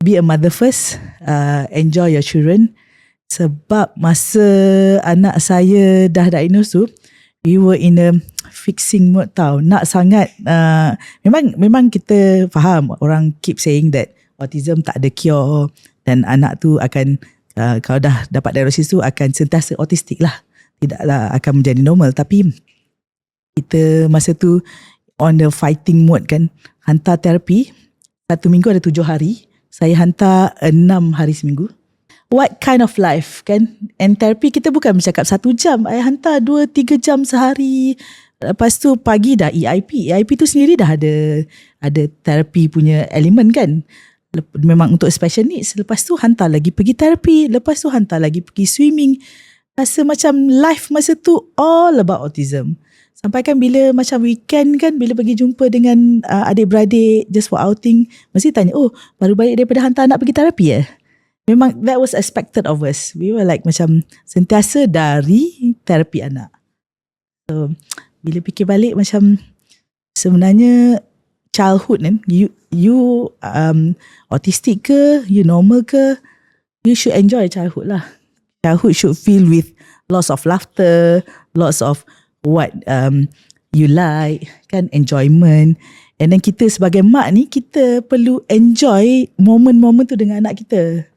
be a mother first, enjoy your children. Sebab masa anak saya dah diagnose tu, we were in a fixing mode tau. Nak sangat, memang kita faham orang keep saying that autism tak ada cure dan anak tu akan, kalau dah dapat diagnosis tu akan sentiasa autistik lah. Tidaklah akan menjadi normal. Tapi kita masa tu on the fighting mode kan. Hantar terapi, 1 minggu ada 7 hari. Saya hantar 6 hari seminggu. What kind of life kan? And therapy kita bukan bercakap 1 jam. I hantar 2-3 jam sehari. Lepas tu pagi dah EIP. EIP tu sendiri dah ada therapy punya elemen kan. Memang untuk special needs. Lepas tu hantar lagi pergi therapy. Lepas tu hantar lagi pergi swimming. Rasa macam life masa tu all about autism. Sampai kan bila macam weekend kan, bila pergi jumpa dengan adik-beradik just for outing, mesti tanya, oh baru balik daripada hantar anak pergi terapi Memang that was expected of us. We were like macam sentiasa dari terapi anak. So bila fikir balik macam sebenarnya childhood kan, you autistic ke, you normal ke, you should enjoy childhood lah. Childhood should fill with lots of laughter, lots of what you like, kan, enjoyment. And then kita sebagai mak ni, kita perlu enjoy moment-moment tu dengan anak kita.